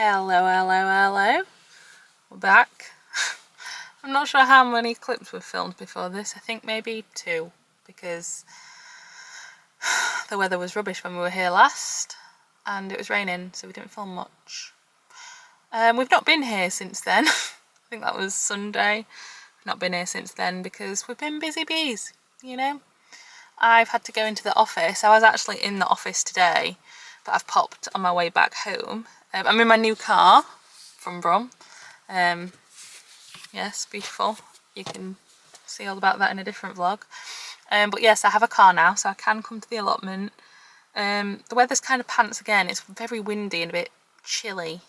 Hello, hello, hello. We're back. I'm not sure how many clips we've filmed before this. I think maybe 2, because the weather was rubbish when we were here last and it was raining, so we didn't film much. We've not been here since then. I think that was Sunday. We've not been here since then because we've been busy bees, you know. I've had to go into the office. I was actually in the office today, but I've popped on my way back home. I'm in my new car from Brum. Yes, beautiful. You can see all about that in a different vlog. But yes, I have a car now, so I can come to the allotment. The weather's kind of pants again. It's very windy and a bit chilly.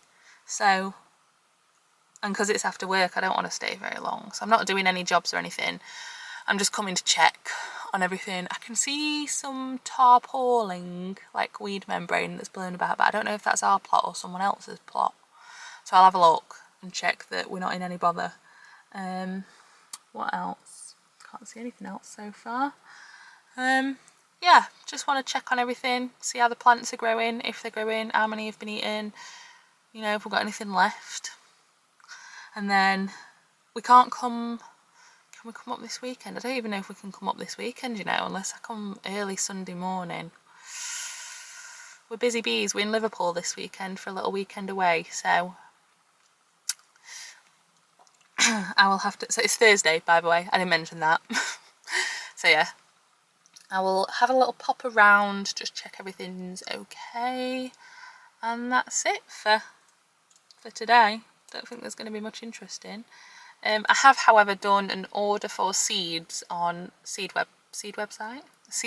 So, and because it's after work, I don't want to stay very long. So I'm not doing any jobs or anything. I'm just coming to check on everything. I can see some tarpauling, like weed membrane that's blown about, but I don't know if that's our plot or someone else's plot. So I'll have a look and check that we're not in any bother. What else? Can't see anything else so far. Yeah, just want to check on everything, see how the plants are growing, if they're growing, how many have been eaten, you know, if we've got anything left. And then we can't come. Can we come up this weekend? I don't even know if we can come up this weekend, you know, unless I come early Sunday morning. We're busy bees. We're in Liverpool this weekend for a little weekend away, so I will have to. So it's Thursday, by the way. I didn't mention that. So yeah, I will have a little pop around, just check everything's okay, and that's it for today. Don't think there's going to be much interesting. I have, however, done an order for seeds on seed website, a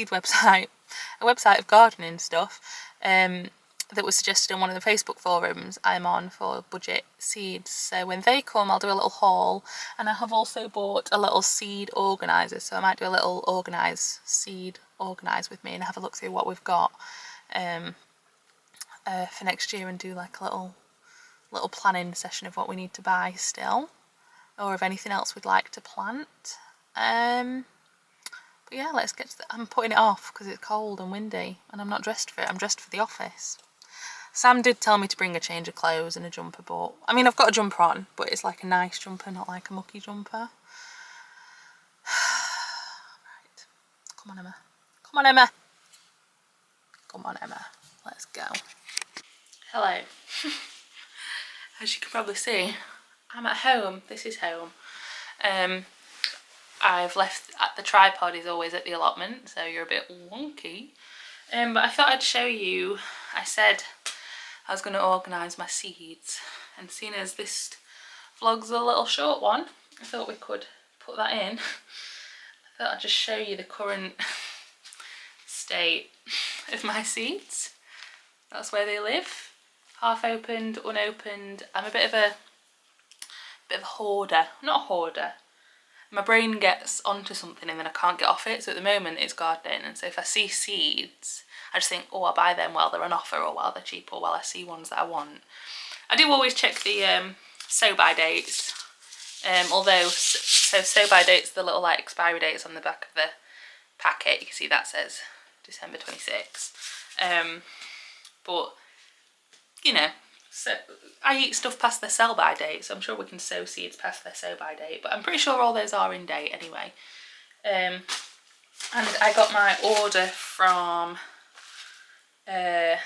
website of gardening stuff that was suggested on one of the Facebook forums I'm on for budget seeds. So when they come, I'll do a little haul, and I have also bought a little seed organizer. So I might do a little seed organize with me and have a look through what we've got for next year and do like a little planning session of what we need to buy still, or of anything else we'd like to plant. But yeah, let's get to I'm putting it off because it's cold and windy and I'm not dressed for it. I'm dressed for the office. Sam did tell me to bring a change of clothes and a jumper, but I mean, I've got a jumper on, but it's like a nice jumper, not like a mucky jumper. Right, come on, Emma. Come on, Emma. Come on, Emma. Let's go. Hello. As you can probably see, I'm at home. This is home. I've left the tripod is always at the allotment, so you're a bit wonky. But I thought I'd show you. I said I was going to organise my seeds, and seeing as this vlog's a little short one, I thought we could put that in. I thought I'd just show you the current state of my seeds. That's where they live. Half opened, unopened. I'm a bit of a hoarder. Not a hoarder. My brain gets onto something and then I can't get off it. So at the moment it's gardening, and so if I see seeds, I just think, oh, I'll buy them while they're on offer or while they're cheap or while I see ones that I want. I do always check the sow-by dates. Although, sow-by dates, the little like expiry dates on the back of the packet. You can see that says December 26. But you know, so I eat stuff past their sell-by date, so I'm sure we can sow seeds past their sow-by date, but I'm pretty sure all those are in date anyway. And I got my order from, this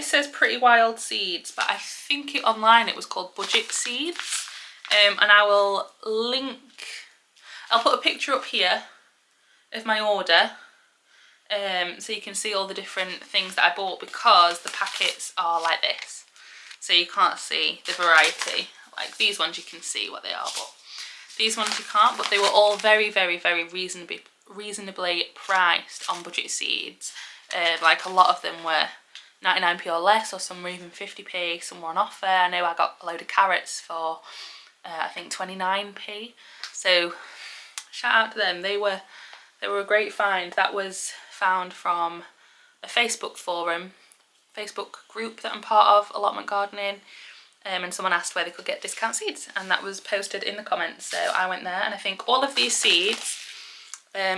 says Pretty Wild Seeds, but I think online it was called Budget Seeds. And I will I'll put a picture up here of my order. So you can see all the different things that I bought, because the packets are like this, so you can't see the variety. Like these ones you can see what they are, but these ones you can't. But they were all very, very, very reasonably priced on Budget Seeds. Like a lot of them were 99p or less, or some were even 50p, some were on offer. I know I got a load of carrots for I think 29p, so shout out to them. They were a great find. That was found from a Facebook group that I'm part of, Allotment Gardening, and someone asked where they could get discount seeds, and that was posted in the comments, so I went there, and I think all of these seeds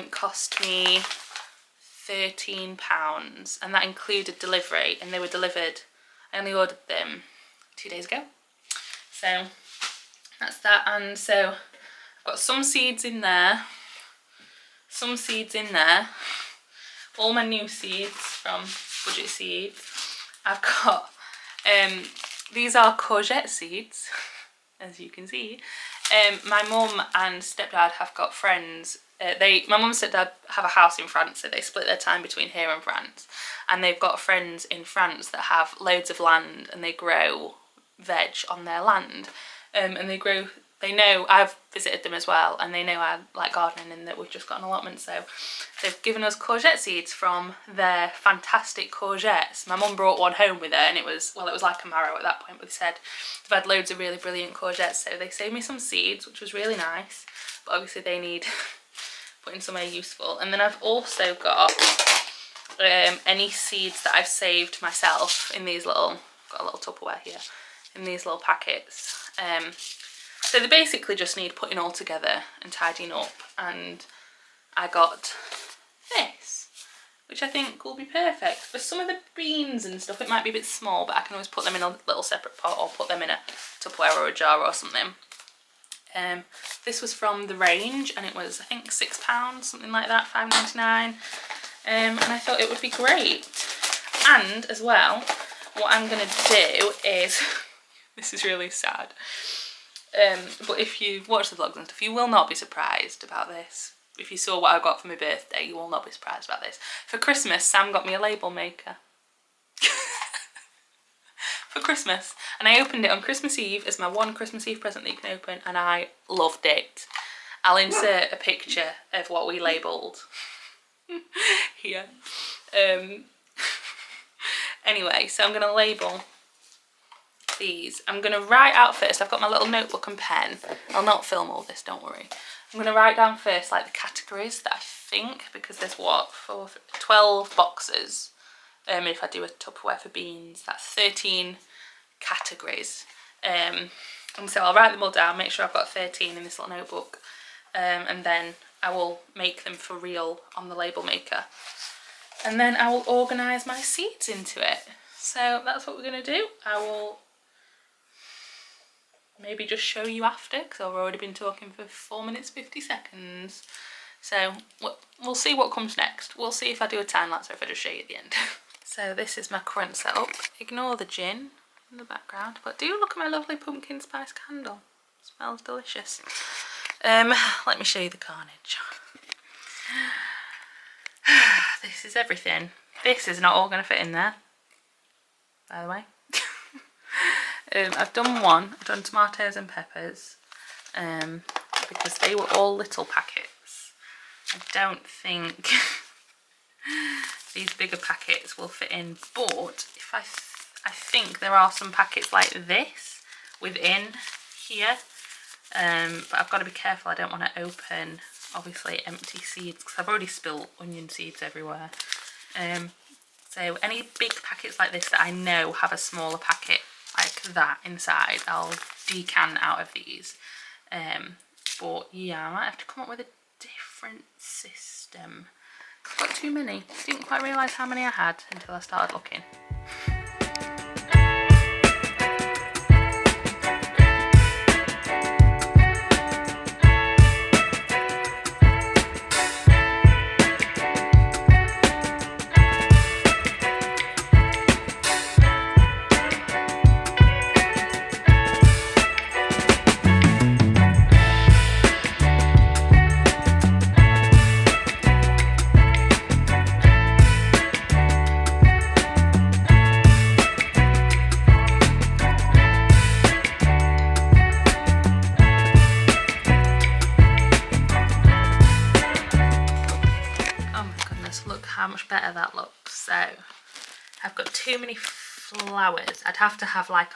cost me £13, and that included delivery, and they were delivered, I only ordered them 2 days ago. So that's that. And so I've got some seeds in there, some seeds in there, all my new seeds from Budget Seeds. I've got, these are courgette seeds, as you can see. My mum and stepdad have got friends. My mum and stepdad have a house in France, so they split their time between here and France. And they've got friends in France that have loads of land and they grow veg on their land. And they know, I've visited them as well, and they know I like gardening and that we've just got an allotment. So they've given us courgette seeds from their fantastic courgettes. My mum brought one home with her, and it was like a marrow at that point, but they said they've had loads of really brilliant courgettes. So they saved me some seeds, which was really nice, but obviously they need putting somewhere useful. And then I've also got any seeds that I've saved myself in these little, got a little Tupperware here, in these little packets. So they basically just need putting all together and tidying up, and I got this, which I think will be perfect. For some of the beans and stuff, it might be a bit small, but I can always put them in a little separate pot or put them in a Tupperware or a jar or something. This was from the range, and it was, I think, £6, something like that, £5.99. And I thought it would be great. And as well, what I'm going to do is, this is really sad, but if you've watched the vlogs and stuff, you will not be surprised about this. If you saw what I got for my birthday, you will not be surprised about this. For Christmas, Sam got me a label maker. For Christmas. And I opened it on Christmas Eve as my one Christmas Eve present that you can open, and I loved it. I'll insert a picture of what we labelled here. Anyway, so I'm going to label these. I'm going to write out first. I've got my little notebook and pen. I'll not film all this, don't worry. I'm going to write down first like the categories that I think, because there's 12 boxes. If I do a Tupperware for beans, that's 13 categories. And so I'll write them all down, make sure I've got 13 in this little notebook, and then I will make them for real on the label maker. And then I will organise my seeds into it. So that's what we're going to do. I will maybe just show you after, because I've already been talking for 4 minutes 50 seconds. So we'll see what comes next. We'll see if I do a time lapse or if I just show you at the end. So this is my current setup. Ignore the gin in the background, but do look at my lovely pumpkin spice candle. It smells delicious. Let me show you the carnage. This is everything. This is not all going to fit in there, by the way. I've done one. I've done tomatoes and peppers, because they were all little packets. I don't think these bigger packets will fit in, but if I think there are some packets like this within here, but I've got to be careful. I don't want to open obviously empty seeds, because I've already spilled onion seeds everywhere. So any big packets like this that I know have a smaller packet like that inside, I'll decant out of these. But yeah, I might have to come up with a different system. I've got too many. Didn't quite realise how many I had until I started looking. How much better that looks. So I've got too many flowers. I'd have to have like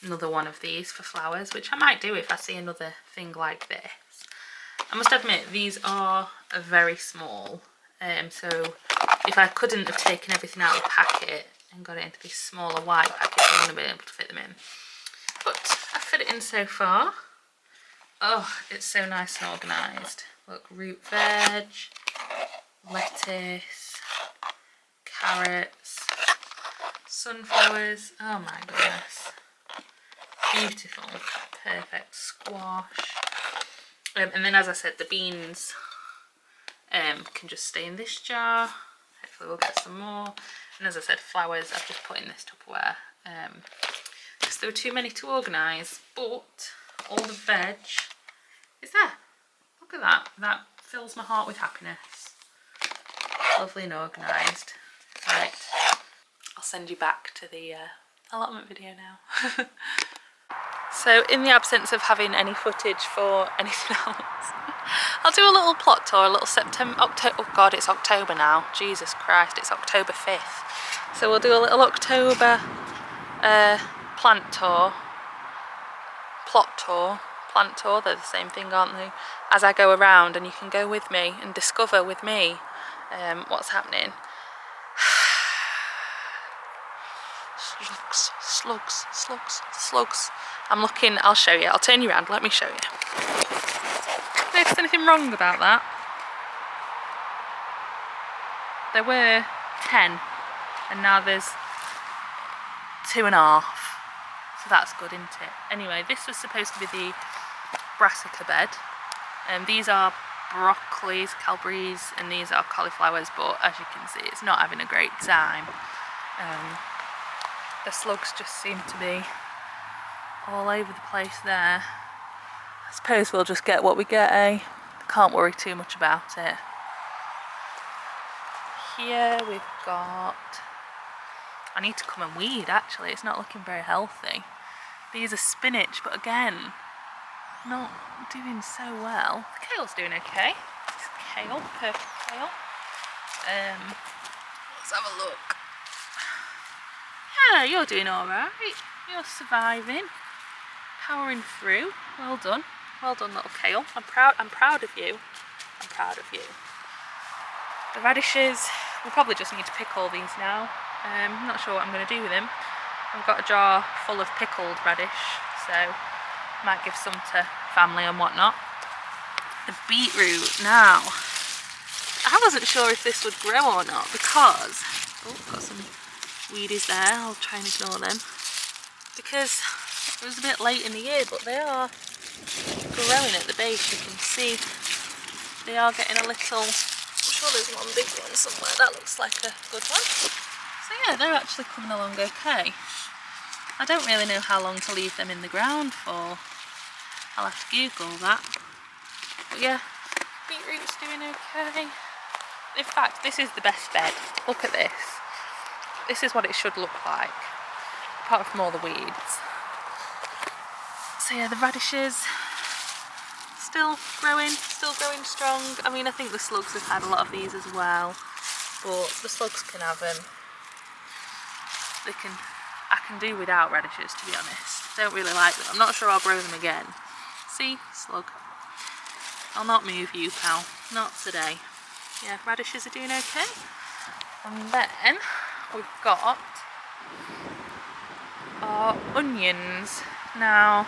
another one of these for flowers, which I might do if I see another thing like this. I must admit these are very small, so if I couldn't have taken everything out of the packet and got it into these smaller white packets, I wouldn't have been able to fit them in. But I've fit it in so far. Oh, it's so nice and organised. Look, root veg, lettuce, carrots, Sunflowers, oh my goodness. Beautiful, perfect squash. And then, as I said, the beans can just stay in this jar. Hopefully we'll get some more. And as I said, flowers I've just put in this Tupperware because there were too many to organise, but all the veg is there. Look at that. That fills my heart with happiness. Lovely and organised. Right, I'll send you back to the allotment video now. So in the absence of having any footage for anything else, I'll do a little plot tour, a little oh god, it's October now. Jesus Christ, it's October 5th. So we'll do a little October plant tour, they're the same thing, aren't they? As I go around, and you can go with me and discover with me what's happening. Slugs. I'm looking, I'll show you, I'll turn you around, let me show you. Notice anything wrong about that? There were 10 and now there's 2.5, so that's good, isn't it? Anyway, this was supposed to be the brassica bed, and these are broccolis, calbrees, and these are cauliflowers, but as you can see it's not having a great time. The slugs just seem to be all over the place there. I suppose we'll just get what we get, eh? Can't worry too much about it. Here we've got... I need to come and weed actually, it's not looking very healthy. These are spinach, but again, not doing so well. The kale's doing okay. It's kale, perfect kale. Let's have a look. Yeah, you're doing alright. You're surviving. Powering through. Well done. Well done, little kale. I'm proud of you. I'm proud of you. The radishes, we'll probably just need to pick all these now. I'm not sure what I'm going to do with them. I've got a jar full of pickled radish, so might give some to family and whatnot. The beetroot, now, I wasn't sure if this would grow or not because, oh, got some weedies there, I'll try and ignore them, because it was a bit late in the year, but they are growing at the base. You can see they are getting a little, I'm sure there's one big one somewhere, that looks like a good one. So yeah, they're actually coming along okay. I don't really know how long to leave them in the ground for. I'll have to Google that. But yeah, beetroot's doing okay. In fact, this is the best bed. Look at this. This is what it should look like, apart from all the weeds. So yeah, the radishes, still growing strong. I mean, I think the slugs have had a lot of these as well, but the slugs can have them. I can do without radishes, to be honest. Don't really like them. I'm not sure I'll grow them again. See, slug. I'll not move you, pal. Not today. Yeah, radishes are doing okay. And then we've got our onions. Now,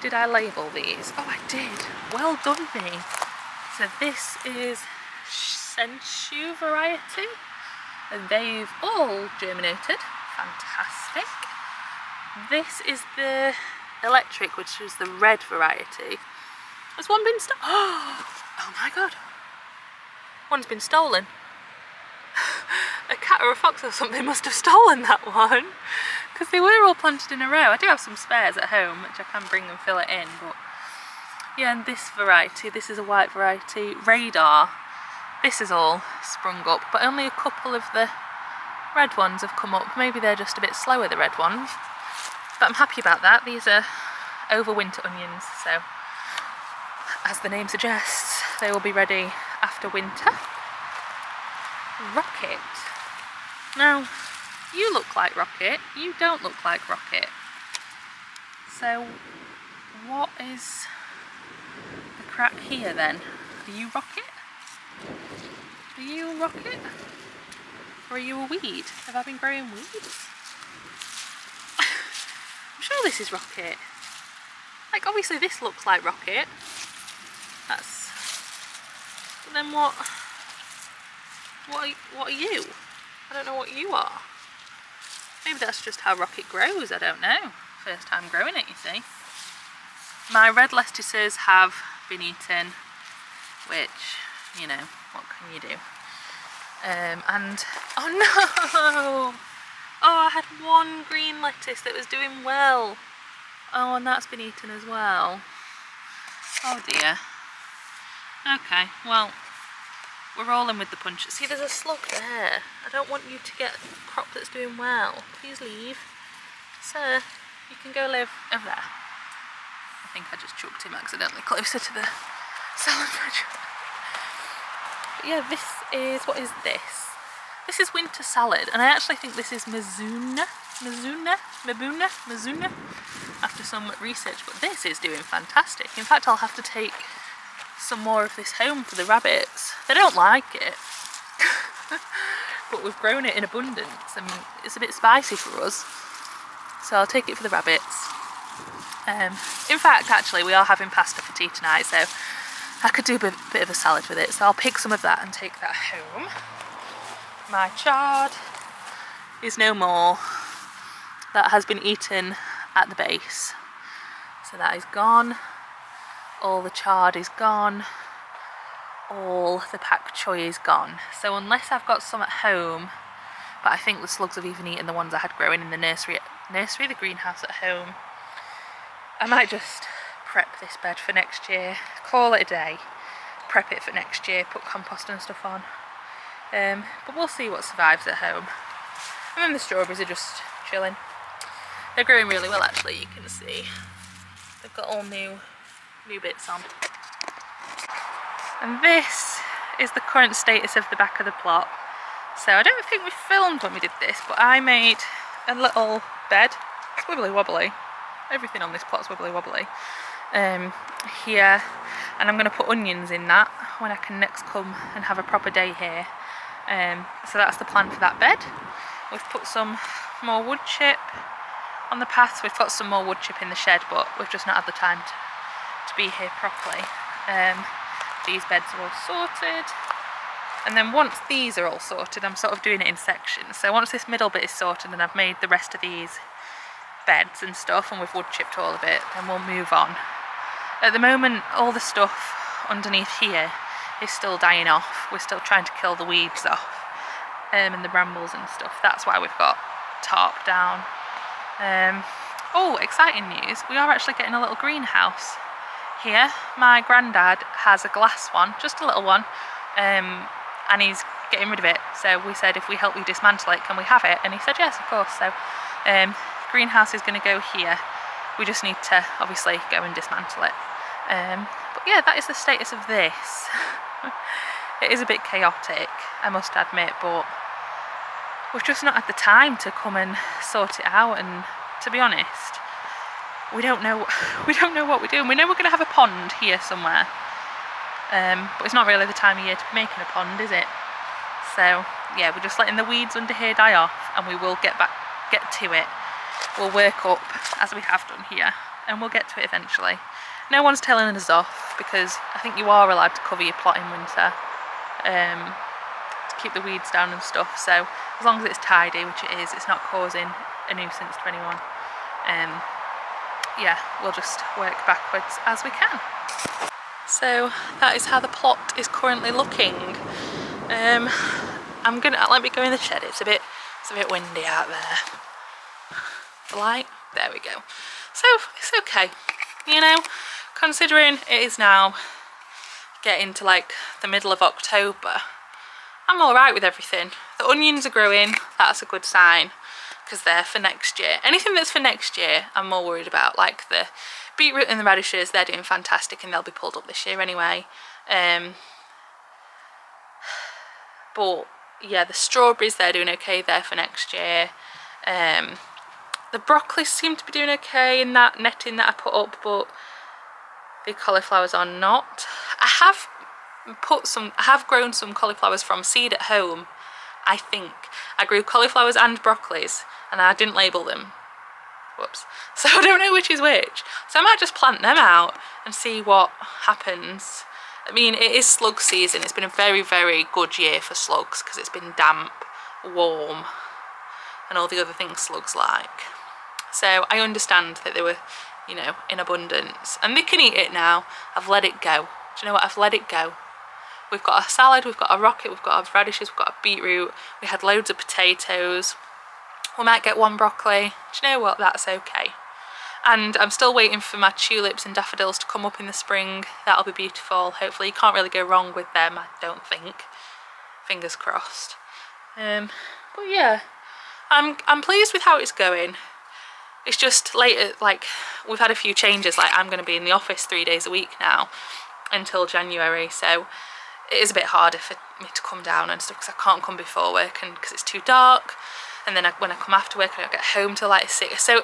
did I label these? Oh, I did. Well done me. So this is Sensu variety, and they've all germinated. Fantastic. This is the electric, which is the red variety. Has one been stolen? Oh my god. One's been stolen. A cat or a fox or something must have stolen that one, because they were all planted in a row. I do have some spares at home which I can bring and fill it in, but yeah, and this variety, this is a white variety, Radar, this is all sprung up, but only a couple of the red ones have come up. Maybe they're just a bit slower, the red ones, but I'm happy about that. These are overwinter onions, so as the name suggests, they will be ready after winter. Rocket. Now, you look like Rocket, you don't look like Rocket. So, what is the crack here then? Are you Rocket? Are you a Rocket? Or are you a weed? Have I been growing weeds? I'm sure this is Rocket. Like, obviously this looks like Rocket. That's... But then what are you? I don't know what you are. Maybe that's just how rocket grows, I don't know. First time growing it, you see. My red lettuces have been eaten, which, you know, what can you do? And, oh no! Oh, I had one green lettuce that was doing well. Oh, and that's been eaten as well. Oh dear. Okay, well, we're rolling with the punches. See, there's a slug there. I don't want you to get a crop that's doing well. Please leave. Sir, you can go live over there. I think I just chucked him accidentally closer to the salad fridge. But yeah, this is, what is this? This is winter salad, and I actually think this is Mizuna, after some research, but this is doing fantastic. In fact, I'll have to take some more of this home for the rabbits. They don't like it, but we've grown it in abundance, and it's a bit spicy for us, so I'll take it for the rabbits. In fact, actually, we are having pasta for tea tonight, so I could do a bit of a salad with it, so I'll pick some of that and take that home. My chard is no more. That has been eaten at the base, so that is gone. All the chard is gone. All the pak choy is gone. So unless I've got some at home, but I think the slugs have even eaten the ones I had growing in the nursery, the greenhouse at home, I might just prep this bed for next year, call it a day, prep it for next year, put compost and stuff on. But we'll see what survives at home. And then the strawberries are just chilling. They're growing really well, actually, you can see. They've got all new bits on. And this is the current status of the back of the plot. So I don't think we filmed when we did this, but I made a little bed. It's wibbly wobbly. Everything on this plot's wibbly wobbly. Here, and I'm going to put onions in that when I can next come and have a proper day here. So that's the plan for that bed. We've put some more wood chip on the path. We've got some more wood chip in the shed, but we've just not had the time to be here properly. These beds are all sorted, and then once these are all sorted, I'm sort of doing it in sections. So once this middle bit is sorted and I've made the rest of these beds and stuff, and we've wood chipped all of it, then we'll move on. At the moment, all the stuff underneath here is still dying off. We're still trying to kill the weeds off, and the brambles and stuff. That's why we've got tarp down. Oh, exciting news, we are actually getting a little greenhouse here. My granddad has a glass one, just a little one, and he's getting rid of it. So we said, if we help you dismantle it, can we have it? And he said yes, of course. So greenhouse is going to go here. We just need to obviously go and dismantle it. But yeah, that is the status of this. It is a bit chaotic, I must admit, but we've just not had the time to come and sort it out, and to be honest, we don't know what we're doing. We know we're going to have a pond here somewhere, but it's not really the time of year to be making a pond, is it? So yeah, we're just letting the weeds under here die off, and we will get to it. We'll work up as we have done here, and we'll get to it eventually. No one's telling us off, because I think you are allowed to cover your plot in winter, to keep the weeds down and stuff. So as long as it's tidy, which it is, it's not causing a nuisance to anyone. Yeah, we'll just work backwards as we can. So that is how the plot is currently looking. Let me go in the shed. It's a bit windy out there. The light, there we go. So it's okay, you know, considering it is now getting to like the middle of October. I'm all right with everything. The onions are growing, that's a good sign, because they're for next year. Anything that's for next year, I'm more worried about, like the beetroot and the radishes. They're doing fantastic, and they'll be pulled up this year anyway. But yeah, the strawberries, they're doing okay, they're for next year. The broccoli seem to be doing okay in that netting that I put up, but the cauliflowers are not. I have grown some cauliflowers from seed at home, I think. I grew cauliflowers and broccolis, and I didn't label them. Whoops. So I don't know which is which. So I might just plant them out and see what happens. I mean, it is slug season. It's been a very, very good year for slugs, because it's been damp, warm. and all the other things slugs like. So I understand that they were, you know, in abundance, and they can eat it now. I've let it go. Do you know what? I've let it go. We've got a salad, we've got a rocket, we've got our radishes, we've got a beetroot, we had loads of potatoes. We might get one broccoli. Do you know what? That's okay. And I'm still waiting for my tulips and daffodils to come up in the spring. That'll be beautiful. Hopefully you can't really go wrong with them, I don't think. Fingers crossed. But yeah, I'm pleased with how it's going. It's just later, like, we've had a few changes. Like, I'm going to be in the office 3 days a week now until January, so it is a bit harder for me to come down and stuff because I can't come before work and because it's too dark, and then when I come after work I don't get home till like 6, so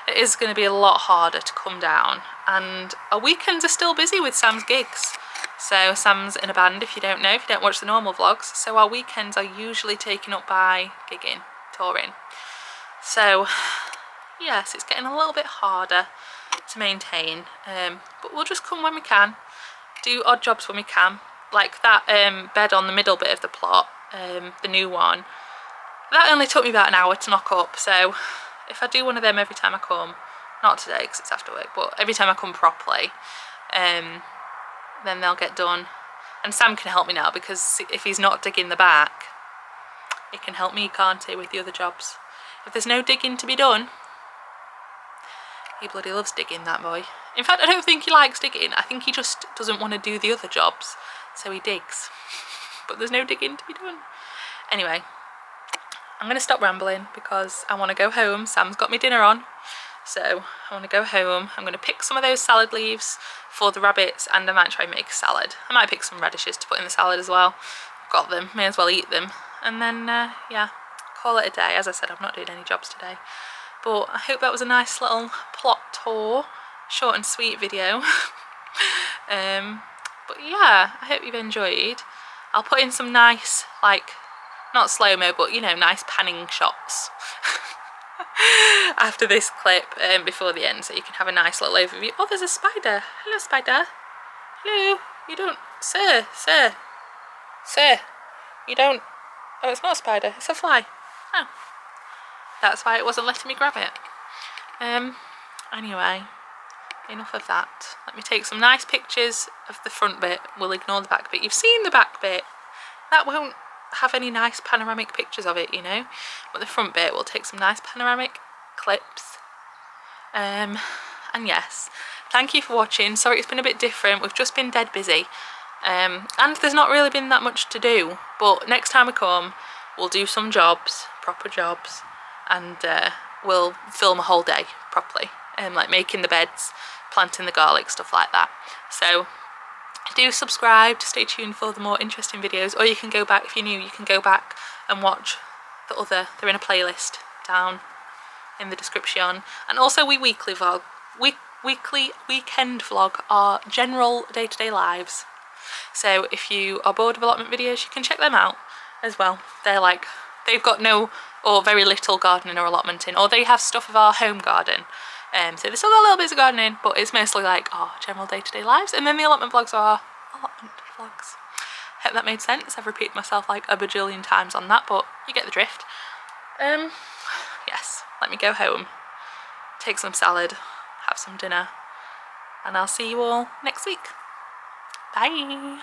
it is going to be a lot harder to come down. And our weekends are still busy with Sam's gigs. So Sam's in a band, if you don't know, if you don't watch the normal vlogs. So our weekends are usually taken up by gigging, touring. So yes, it's getting a little bit harder to maintain, but we'll just come when we can, do odd jobs when we can. Like that bed on the middle bit of the plot, the new one, that only took me about an hour to knock up. So if I do one of them every time I come, not today because it's after work, but every time I come properly, then they'll get done. And Sam can help me now, because if he's not digging the back, he can help me, can't he, with the other jobs. If there's no digging to be done, he bloody loves digging, that boy. In fact, I don't think he likes digging. I think he just doesn't want to do the other jobs, so he digs. But there's no digging to be done. Anyway, I'm going to stop rambling because I want to go home. Sam's got me dinner on, so I want to go home. I'm going to pick some of those salad leaves for the rabbits, and I might try and make a salad. I might pick some radishes to put in the salad as well. I've got them, may as well eat them. And then, yeah, call it a day. As I said, I'm not doing any jobs today. But I hope that was a nice little plot tour, short and sweet video. But yeah, I hope you've enjoyed. I'll put in some nice, like, not slow-mo, but, you know, nice panning shots after this clip before the end, so you can have a nice little overview. Oh, there's a spider. Hello, spider. Hello. You don't... Sir. You don't... Oh, it's not a spider. It's a fly. Oh. That's why it wasn't letting me grab it. Anyway, enough of that. Let me take some nice pictures of the front bit. We'll ignore the back bit. You've seen the back bit. That won't have any nice panoramic pictures of it, you know. But the front bit, we'll take some nice panoramic clips. And yes, thank you for watching. Sorry it's been a bit different. We've just been dead busy. And there's not really been that much to do. But next time we come, we'll do some jobs, proper jobs. And we'll film a whole day properly, like making the beds, planting the garlic, stuff like that. So do subscribe to stay tuned for the more interesting videos, or you can go back, if you're new, you can go back and watch the other, they're in a playlist down in the description. And also we weekly weekend vlog our general day-to-day lives. So if you are bored of allotment videos, you can check them out as well. They're like, they've got no or very little gardening or allotmenting, or they have stuff of our home garden. So they've still got little bits of gardening, but it's mostly like our general day-to-day lives. And then the allotment vlogs are allotment vlogs. Hope that made sense. I've repeated myself like a bajillion times on that, but you get the drift. Yes, let me go home, take some salad, have some dinner, and I'll see you all next week. Bye.